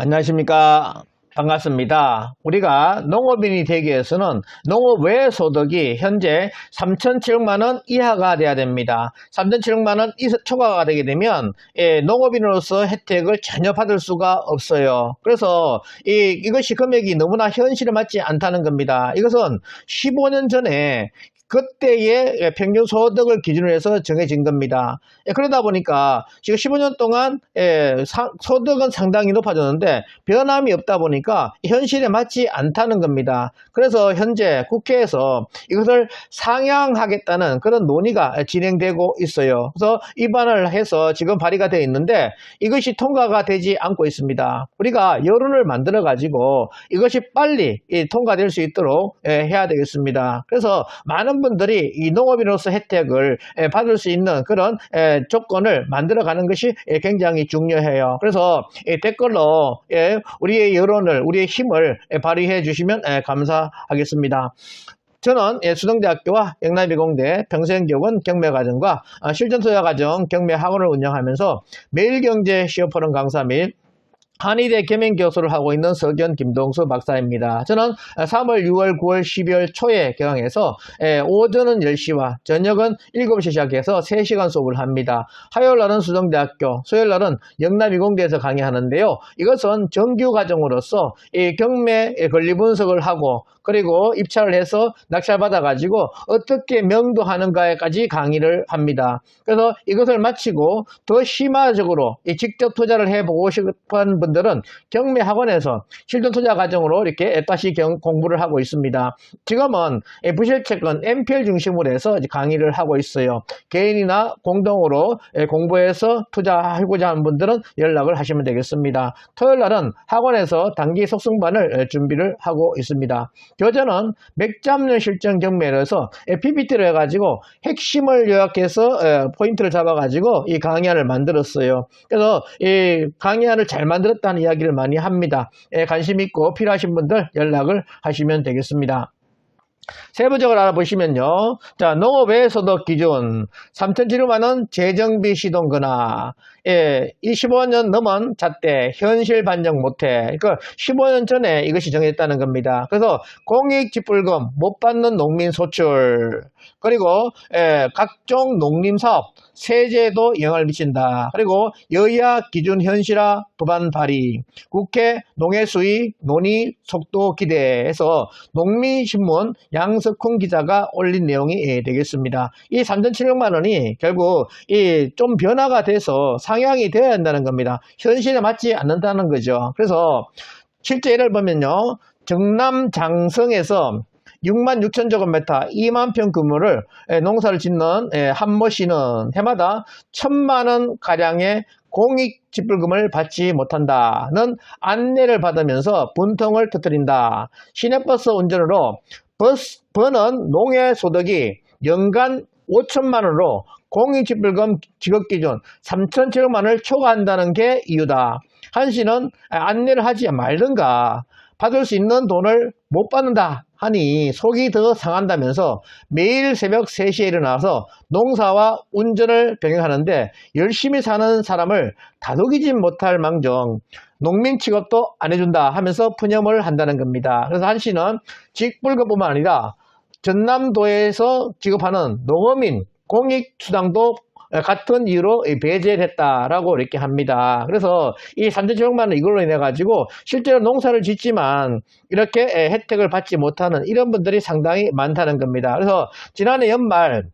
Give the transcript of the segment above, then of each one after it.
안녕하십니까. 반갑습니다. 우리가 농업인이 되기 위해서는 농업 외 소득이 현재 3,700만원 이하가 돼야 됩니다. 3,700만원 초과가 되게 되면 농업인으로서 혜택을 전혀 받을 수가 없어요. 그래서 이것이 금액이 너무나 현실에 맞지 않다는 겁니다. 이것은 15년 전에 그때의 평균 소득을 기준으로 해서 정해진 겁니다. 그러다 보니까 지금 15년 동안 소득은 상당히 높아졌는데 변함이 없다 보니까 현실에 맞지 않다는 겁니다. 그래서 현재 국회에서 이것을 상향하겠다는 그런 논의가 진행되고 있어요. 그래서 입안을 해서 지금 발의가 되어 있는데 이것이 통과가 되지 않고 있습니다. 우리가 여론을 만들어 가지고 이것이 빨리 통과될 수 있도록 해야 되겠습니다. 그래서 많은 분들이 이 농업인으로서 혜택을 받을 수 있는 그런 조건을 만들어가는 것이 굉장히 중요해요. 그래서 댓글로 우리의 여론을, 우리의 힘을 발휘해 주시면 감사하겠습니다. 저는 수동대학교와 영남이공대 평생교원 경매과정과 실전투자과정 경매학원을 운영하면서 매일경제 시어포럼 강사 및 한의대 겸임교수를 하고 있는 석연 김동수 박사입니다. 저는 3월, 6월, 9월, 12월 초에 개강해서 오전은 10시와 저녁은 7시 시작해서 3시간 수업을 합니다. 화요일날은 수정대학교, 수요일날은 영남이공대에서 강의하는데요. 이것은 정규 과정으로서 이 경매 권리 분석을 하고 그리고 입찰을 해서 낙찰받아 가지고 어떻게 명도하는가에까지 강의를 합니다. 그래서 이것을 마치고 더 심화적으로 직접 투자를 해보고 싶은 분들은 경매 학원에서 실전 투자 과정으로 이렇게 다시 공부를 하고 있습니다. 지금은 부실채권 MPL 중심으로 해서 강의를 하고 있어요. 개인이나 공동으로 공부해서 투자하고자 하는 분들은 연락을 하시면 되겠습니다. 토요일 날은 학원에서 단기 속성반을 준비를 하고 있습니다. 교재는 맥잡는 실전 경매를 해서 PPT를 해가지고 핵심을 요약해서 포인트를 잡아가지고 이 강의안을 만들었어요. 그래서 이 강의안을 잘 만들었다는 이야기를 많이 합니다. 관심 있고 필요하신 분들 연락을 하시면 되겠습니다. 세부적으로 알아보시면요. 자, 농업의 소득 기준 3,700만원 재정비 시동거나 이 15년 넘은 잣대 현실 반영 못해. 그러니까 15년 전에 이것이 정했다는 겁니다. 그래서 공익지불금 못 받는 농민 소출 그리고 각종 농림사업 세제도 영향을 미친다. 그리고 여야 기준 현실화 법안 발의, 국회 농해수위 논의 속도 기대해서 농민신문 양석훈 기자가 올린 내용이 되겠습니다. 이 3,700만 원이 결국 좀 변화가 돼서 상향이 되어야 한다는 겁니다. 현실에 맞지 않는다는 거죠. 그래서 실제 예를 보면요. 정남 장성에서 66,000제곱미터 2만 평 규모를 농사를 짓는 한모 씨는 해마다 1,000만원 가량의 공익지불금을 받지 못한다는 안내를 받으면서 분통을 터뜨린다. 시내버스 운전으로 버는 농해소득이 연간 5천만원으로 공익지불금 지급기준 3,700만원을 초과한다는 게 이유다. 한 씨는 안내를 하지 말든가 받을 수 있는 돈을 못 받는다 하니 속이 더 상한다면서 매일 새벽 3시에 일어나서 농사와 운전을 병행하는데 열심히 사는 사람을 다독이지 못할 망정 농민 취급도 안 해준다 하면서 푸념을 한다는 겁니다. 그래서 한 씨는 직불금뿐만 아니라 전남도에서 지급하는 농어민 공익수당도 같은 이유로 배제를 했다라고 이렇게 합니다. 그래서 이 3,700만 원 이걸로 인해 가지고 실제로 농사를 짓지만 이렇게 혜택을 받지 못하는 이런 분들이 상당히 많다는 겁니다. 그래서 지난해 연말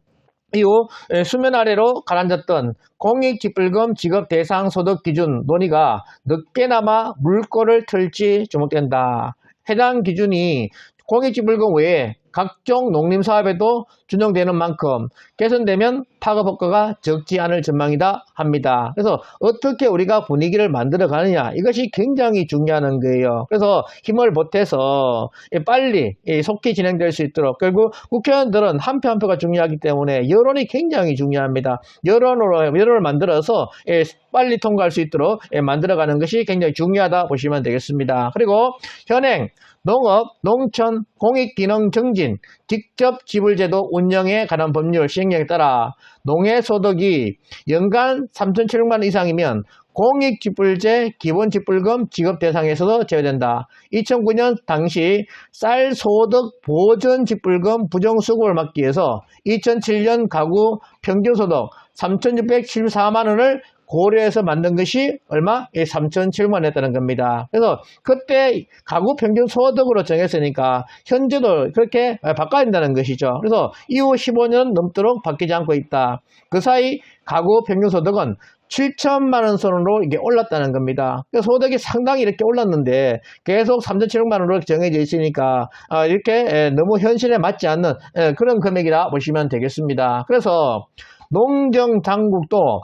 이후 수면 아래로 가라앉았던 공익지불금 지급 대상 소득 기준 논의가 늦게나마 물꼬를 틀지 주목된다. 해당 기준이 공익지불금 외에 각종 농림사업에도 준용되는 만큼 개선되면 파급 효과가 적지 않을 전망이다 합니다. 그래서 어떻게 우리가 분위기를 만들어 가느냐 이것이 굉장히 중요한 거예요. 그래서 힘을 보태서 빨리 속히 진행될 수 있도록 결국 국회의원들은 한 표 한 표가 중요하기 때문에 여론이 굉장히 중요합니다. 여론을 만들어서 빨리 통과할 수 있도록 만들어가는 것이 굉장히 중요하다 보시면 되겠습니다. 그리고 현행 농업, 농촌, 공익기능 정진, 직접 지불제도 운영에 관한 법률 시행령에 따라 농해소득이 연간 3,700만 원 이상이면 공익직불제 기본직불금 지급 대상에서도 제외된다. 2009년 당시 쌀소득 보전직불금 부정수급을 막기 위해서 2007년 가구 평균소득 3,674만 원을 고려해서 만든 것이 얼마? 3,007만 했다는 겁니다. 그래서 그때 가구 평균 소득으로 정했으니까 현재도 그렇게 바꿔야 된다는 것이죠. 그래서 이후 15년 넘도록 바뀌지 않고 있다. 그 사이 가구 평균 소득은 7천만 원 선으로 이게 올랐다는 겁니다. 그래서 소득이 상당히 이렇게 올랐는데 계속 3,700만 원으로 정해져 있으니까 이렇게 너무 현실에 맞지 않는 그런 금액이라 보시면 되겠습니다. 그래서 농정당국도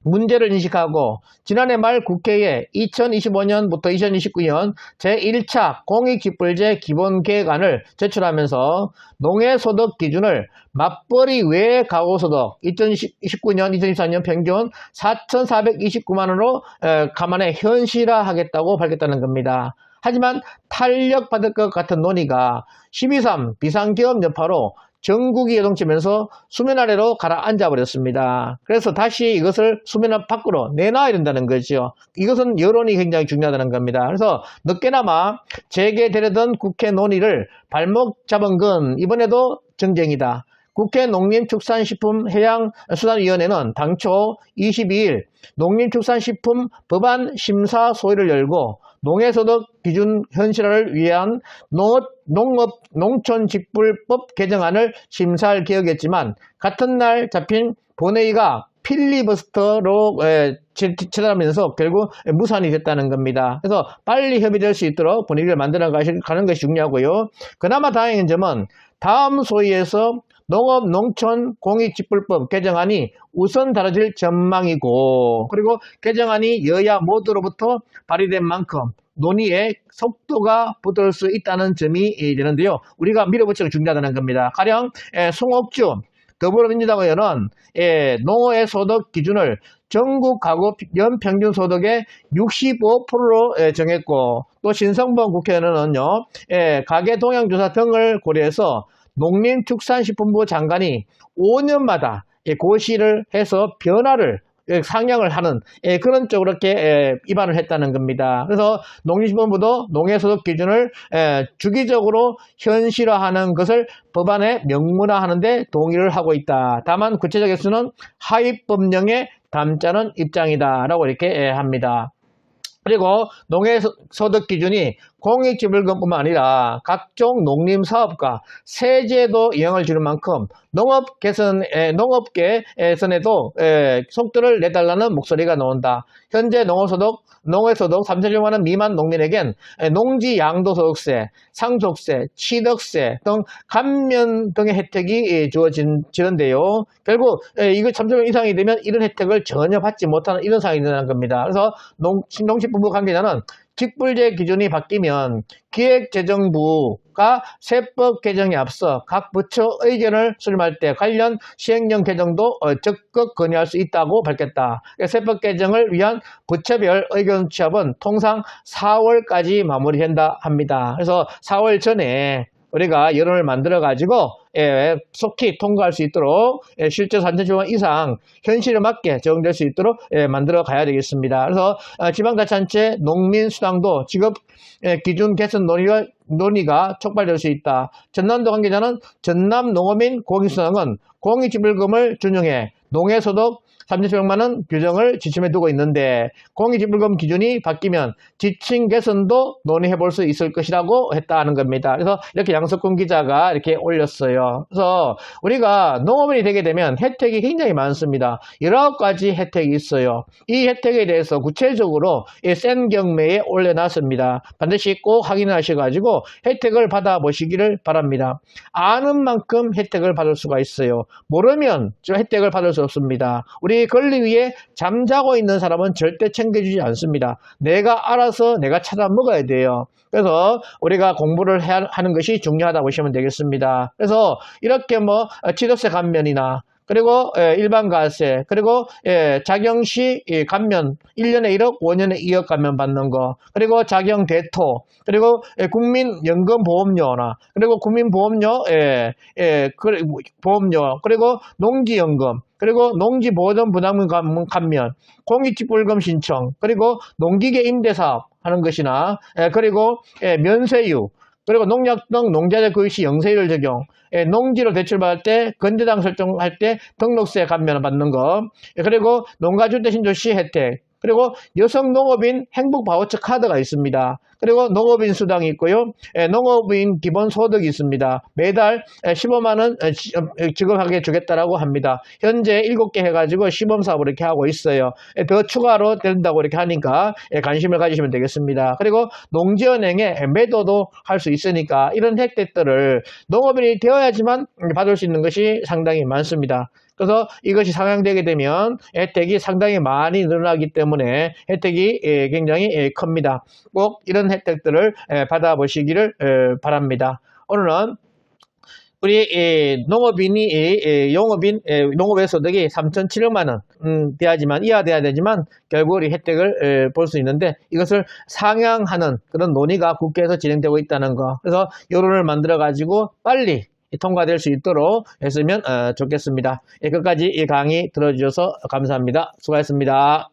문제를 인식하고 지난해 말 국회에 2025년부터 2029년 제1차 공익직불제 기본계획안을 제출하면서 농해소득 기준을 맞벌이 외 가구소득 2019년, 2024년 평균 4,429만원으로 감안해 현실화하겠다고 밝혔다는 겁니다. 하지만 탄력받을 것 같은 논의가 12.3 비상기업 여파로 전국이 요동치면서 수면 아래로 가라앉아 버렸습니다. 그래서 다시 이것을 수면 밖으로 내놔야 된다는 거죠. 이것은 여론이 굉장히 중요하다는 겁니다. 그래서 늦게나마 재개되려던 국회 논의를 발목 잡은 건 이번에도 정쟁이다. 국회 농림축산식품해양수산위원회는 당초 22일 농림축산식품 법안 심사 소위를 열고 농해소득 기준 현실화를 위한 농촌직불법 개정안을 심사할 계획이었지만 같은 날 잡힌 본회의가 필리버스터로 치달하면서 결국 무산이 됐다는 겁니다. 그래서 빨리 협의될 수 있도록 분위기를 만들어 가는 것이 중요하고요. 그나마 다행인 점은 다음 소위에서 농업농촌공익직불법 개정안이 우선 다뤄질 전망이고, 그리고 개정안이 여야 모두로부터 발의된 만큼 논의의 속도가 붙을 수 있다는 점이 되는데요. 우리가 밀어붙이는 게 중요하다는 겁니다. 가령 송옥주 더불어민주당 의원은 농어의 소득 기준을 전국 가구 연평균 소득의 65%로 정했고, 또 신성범 국회의원은요, 가계동향조사 등을 고려해서 농림축산식품부 장관이 5년마다 고시를 해서 변화를 상향을 하는 그런 쪽으로 이렇게 입안을 했다는 겁니다. 그래서 농림식품부도 농해소득 기준을 주기적으로 현실화하는 것을 법안에 명문화하는 데 동의를 하고 있다. 다만 구체적 액수는 하위법령에 담자는 입장이다 라고 이렇게 합니다. 그리고 농해소득 기준이 공익지불금뿐만 아니라 각종 농림사업과 세제도 영향을 주는 만큼 농업계 개선에도 속도를 내달라는 목소리가 나온다. 현재 농해소득 3,000만 원 미만 농민에겐 농지 양도소득세, 상속세, 취득세 등 감면 등의 혜택이 주어지는데요. 결국 이거 3,000만 원 이상이 되면 이런 혜택을 전혀 받지 못하는 이런 상황이 되는 겁니다. 그래서 농식품부 관계자는 직불제 기준이 바뀌면 기획재정부가 세법 개정에 앞서 각 부처 의견을 수렴할 때 관련 시행령 개정도 적극 건의할 수 있다고 밝혔다. 세법 개정을 위한 부처별 의견 취합은 통상 4월까지 마무리된다 합니다. 그래서 4월 전에 우리가 여론을 만들어 가지고 속히 통과할 수 있도록 실제 3,000만 이상 현실에 맞게 적용될 수 있도록 만들어 가야 되겠습니다. 그래서 지방자치단체 농민수당도 지급 기준 개선 논의가 촉발될 수 있다. 전남도 관계자는 전남농어민 공익수당은 공익지불금을 준용해 농해소득 3,700만 원 규정을 지침에 두고 있는데 공익지불금 기준이 바뀌면 지침 개선도 논의해 볼 수 있을 것이라고 했다는 겁니다. 그래서 이렇게 양석훈 기자가 이렇게 올렸어요. 그래서 우리가 농업인이 되게 되면 혜택이 굉장히 많습니다. 여러 가지 혜택이 있어요. 이 혜택에 대해서 구체적으로 센 경매에 올려놨습니다. 반드시 꼭 확인하셔가지고 혜택을 받아보시기를 바랍니다. 아는 만큼 혜택을 받을 수가 있어요. 모르면 저 혜택을 받을 수 없습니다. 우리 권리 위에 잠자고 있는 사람은 절대 챙겨주지 않습니다. 내가 알아서 내가 찾아 먹어야 돼요. 그래서 우리가 공부를 하는 것이 중요하다고 보시면 되겠습니다. 그래서 이렇게 취득세 감면이나 그리고 일반가세, 그리고 작용시 감면 1년에 1억, 5년에 2억 감면 받는 거, 그리고 작용 대토, 그리고 국민연금보험료나, 그리고 국민보험료, 보험료, 그리고 농기연금, 그리고 농지보존 부담금 감면, 공익지불금 신청, 그리고 농기계 임대사업 하는 것이나, 그리고 면세유, 그리고 농약 등 농자재 구입 시 영세율 적용, 농지로 대출받을 때 건재당 설정할 때 등록세 감면을 받는 것, 그리고 농가주택 신조 시 혜택, 그리고 여성 농업인 행복 바우처 카드가 있습니다. 그리고 농업인 수당이 있고요. 농업인 기본소득이 있습니다. 매달 15만원 지급하게 주겠다라고 합니다. 현재 7개 해가지고 시범사업을 이렇게 하고 있어요. 더 추가로 된다고 이렇게 하니까 관심을 가지시면 되겠습니다. 그리고 농지은행에 매도도 할 수 있으니까 이런 혜택들을 농업인이 되어야지만 받을 수 있는 것이 상당히 많습니다. 그래서 이것이 상향되게 되면 혜택이 상당히 많이 늘어나기 때문에 혜택이 굉장히 큽니다. 꼭 이런 혜택들을 받아보시기를 바랍니다. 오늘은 우리 농업인이 농업의 소득이 3,700만원 이하돼야 되지만 결국 우리 혜택을 볼 수 있는데 이것을 상향하는 그런 논의가 국회에서 진행되고 있다는 거. 그래서 여론을 만들어 가지고 빨리 통과될 수 있도록 했으면 좋겠습니다. 끝까지 이 강의 들어주셔서 감사합니다. 수고하셨습니다.